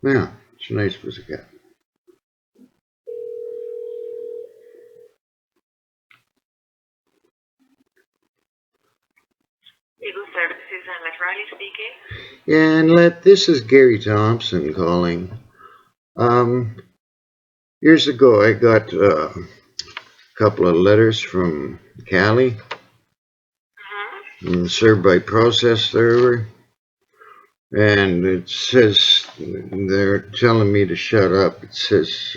Yeah, it's a nice pussycat. Legal Services, and Riley speaking. Yeah, and this is Gary Thompson calling. Years ago, I got a couple of letters from Cali, served by process server, and it says they're telling me to shut up. It says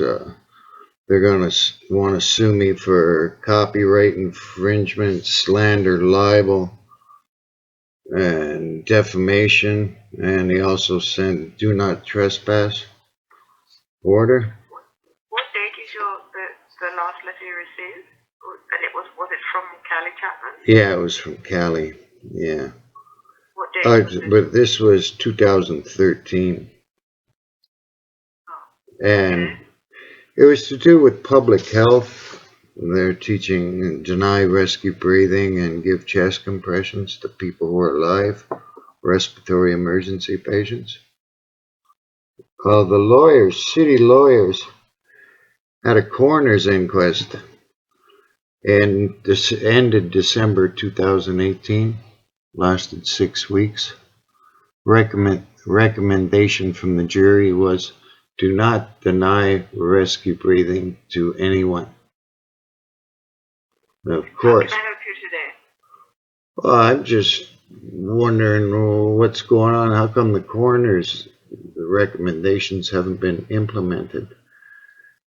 they're gonna want to sue me for copyright infringement, slander, libel, and defamation, and they also sent do not trespass order. What date is the last letter you received? And was it from Cali Chapman? Yeah, it was from Cali. Yeah. What date was it? But this was 2013. Oh, And okay. it was to do with public health. They're teaching deny rescue breathing and give chest compressions to people who are alive, respiratory emergency patients. The city lawyers, had a coroner's inquest and this ended December 2018, lasted 6 weeks. Recommendation from the jury was do not deny rescue breathing to anyone. Of course. How can I help you today? Well, I'm just wondering what's going on. How come the recommendations haven't been implemented?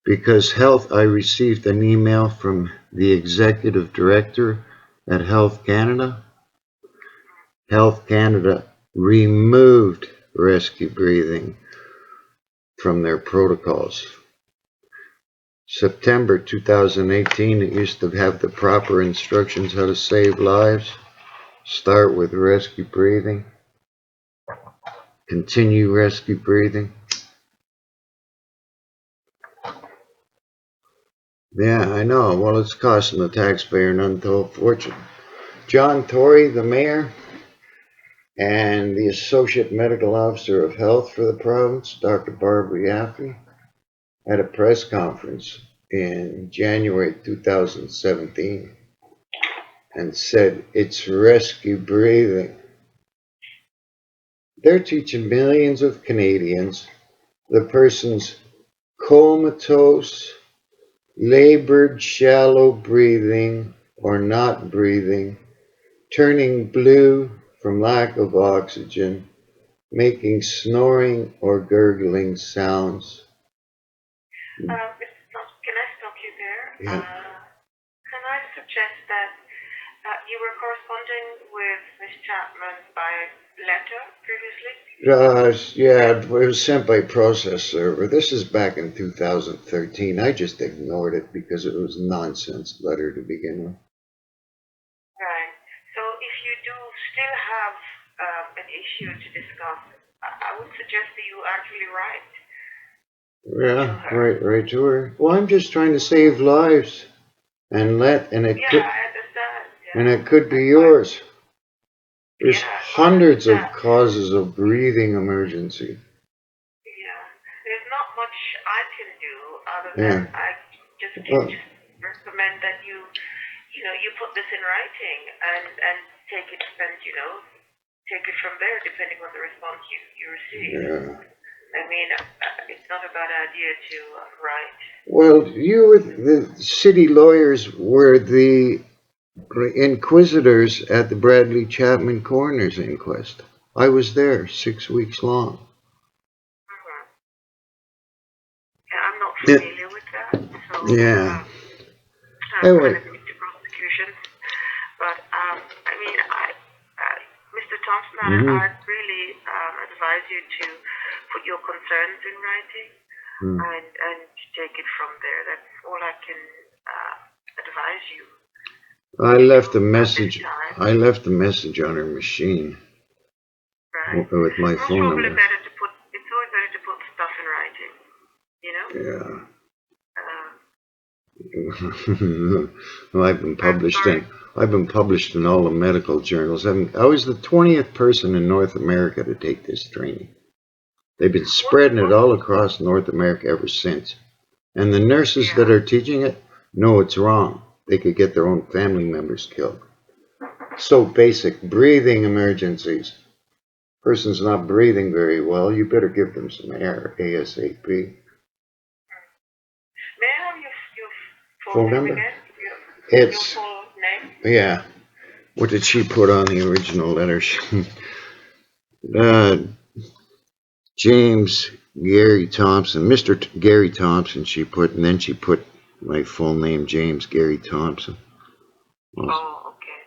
Because I received an email from the executive director at Health Canada. Health Canada removed rescue breathing from their protocols. September 2018, it used to have the proper instructions how to save lives. Start with rescue breathing. Continue rescue breathing. Yeah, I know. Well, it's costing the taxpayer an untold fortune. John Tory, the mayor, and the Associate Medical Officer of Health for the province, Dr. Barbara Yaffe, at a press conference in January 2017 and said it's rescue breathing. They're teaching millions of Canadians the person's comatose, labored shallow breathing or not breathing, turning blue from lack of oxygen, making snoring or gurgling sounds. Mr. Thompson, can I stop you there? Yeah. Can I suggest that you were corresponding with Ms. Chapman by letter previously? Yeah, it was sent by process server. This is back in 2013. I just ignored it because it was a nonsense letter to begin with. Right. So if you do still have an issue to discuss, I would suggest that you actually write. Yeah, right to her. Well, I'm just trying to save lives, and I understand. Yeah. And it could be yours. There's Yeah, hundreds of causes of breathing emergency. Yeah, there's not much I can do other than I just recommend that you put this in writing and take it from there depending on the response you receive. Yeah. I mean, it's not a bad idea to write. Well, the city lawyers were the inquisitors at the Bradley Chapman coroner's inquest. I was there 6 weeks long. Yeah, I'm not familiar with that. So, yeah. Anyway. Prosecutions, but I mean, Mr. Thompson, I'd really advise you to put your concerns in writing and take it from there. That's all I can advise you. I left a message. I left a message on her machine. Right. With my phone number. It's always better to put stuff in writing. You know. Yeah. Well, I've been published in all the medical journals. I was the 20th person in North America to take this training. They've been spreading it all across North America ever since. And the nurses that are teaching it know it's wrong. They could get their own family members killed. So basic. Breathing emergencies. Person's not breathing very well, you better give them some air ASAP. May I have your Phone number? Again? It's, your full name? yeah. What did she put on the original letters? James Gary Thompson, Mr. Gary Thompson she put, and then she put my full name, James Gary Thompson. Oh, okay.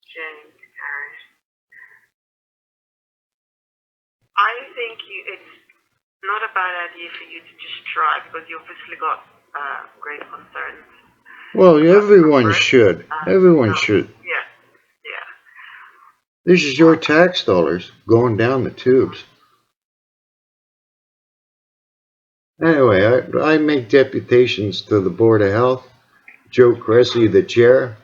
James Gary. I think it's not a bad idea for you to just try, because you obviously got great concerns. Well, everyone should. Everyone should. Yeah, yeah. This is your tax dollars going down the tubes. Anyway, I make deputations to the Board of Health. Joe Cressy, the chair.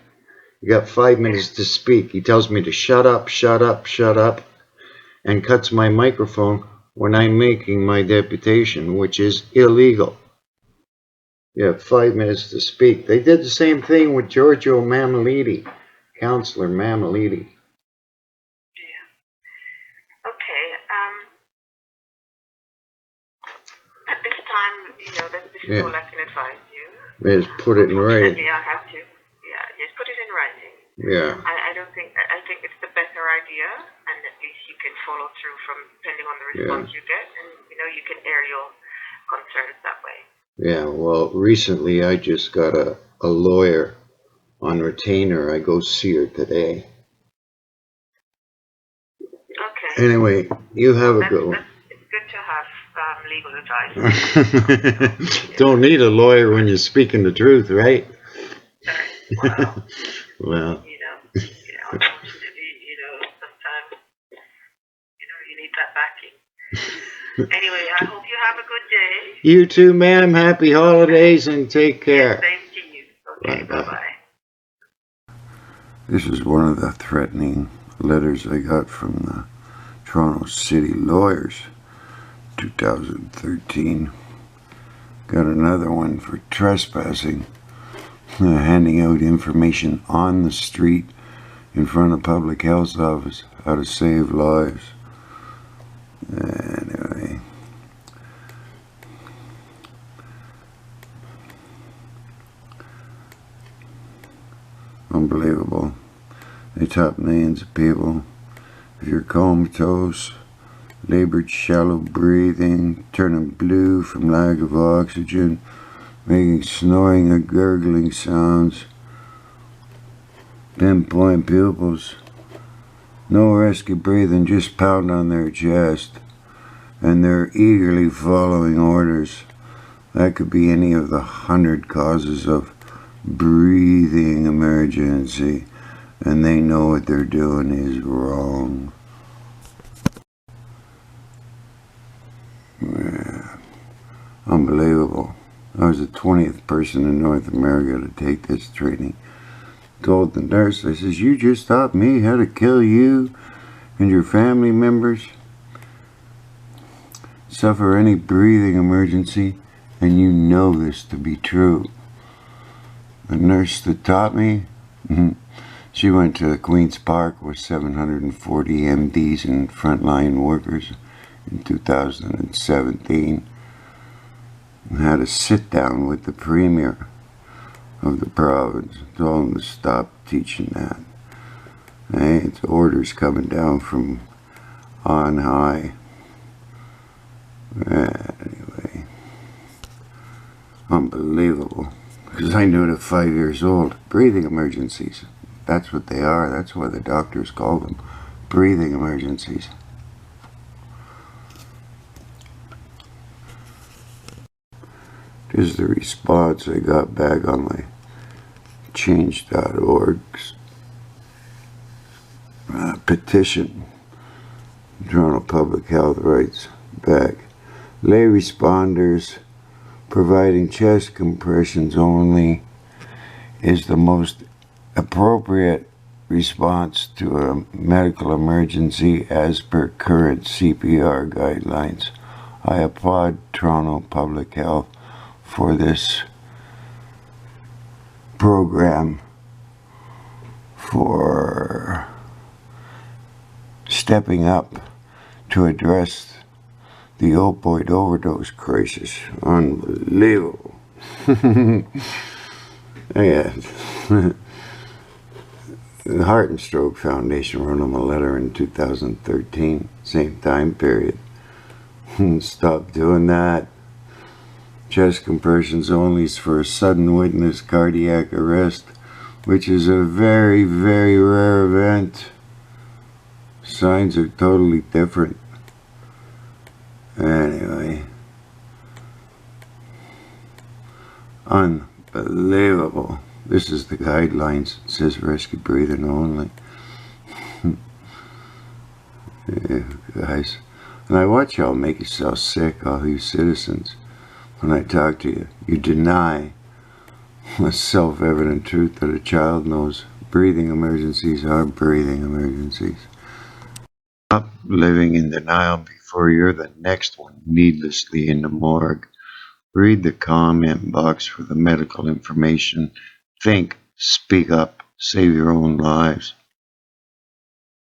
You got 5 minutes to speak. He tells me to shut up, shut up, shut up, and cuts my microphone when I'm making my deputation, which is illegal. You have 5 minutes to speak. They did the same thing with Giorgio Mammoliti, Counselor Mammoliti. Yeah. Okay. At this time, this is all I can advise you. Just put it in writing. I have to. Yeah, just put it in writing. Yeah. I think it's the better idea, and at least you can follow through depending on the response you get, and you can air your concerns that way. Yeah, well, recently I just got a lawyer on retainer. I go see her today. Okay. Anyway, you have a good one. It's good to have legal advice. Don't need a lawyer when you're speaking the truth, right? Well. Unfortunately, sometimes, you need that backing. Anyway, I hope you have a good day. You too, ma'am. Happy holidays and take care. Same to you. Okay, bye-bye. This is one of the threatening letters I got from the Toronto City Lawyers, 2013. Got another one for trespassing, handing out information on the street in front of public health office, how to save lives. Anyway, unbelievable. They taught millions of people. If you're comatose, labored shallow breathing, turning blue from lack of oxygen, making snoring or gurgling sounds, pinpoint pupils, no rescue breathing, just pound on their chest, and they're eagerly following orders. That could be any of the 100 causes of breathing emergency, and they know what they're doing is wrong. Yeah. Unbelievable. I was the 20th person in North America to take this training. Told the nurse, I says, you just taught me how to kill you and your family members. Suffer any breathing emergency, and you know this to be true. The nurse that taught me, she went to Queen's Park with 740 MDs and frontline workers in 2017 and had a sit down with the premier of the province. Told him to stop teaching that. Hey, it's orders coming down from on high. Anyway, unbelievable. Because I knew it at 5 years old. Breathing emergencies. That's what they are. That's why the doctors call them breathing emergencies. This is the response I got back on my change.org petition. Toronto Public Health Rights back. Lay responders providing chest compressions only is the most appropriate response to a medical emergency as per current CPR guidelines. I applaud Toronto Public Health for this program, for stepping up to address the opioid overdose crisis. Unbelievable. Yeah. The Heart and Stroke Foundation wrote him a letter in 2013, same time period. Stop doing that. Chest compressions only is for sudden witness cardiac arrest, which is a very, very rare event. Signs are totally different. Anyway. Unbelievable. This is the guidelines. It says rescue breathing only. Yeah, guys. And I watch y'all make yourself sick, all you citizens. When I talk to you, you deny a self-evident truth that a child knows. Breathing emergencies are breathing emergencies. Stop living in denial before you're the next one needlessly in the morgue. Read the comment box for the medical information. Think, speak up, save your own lives.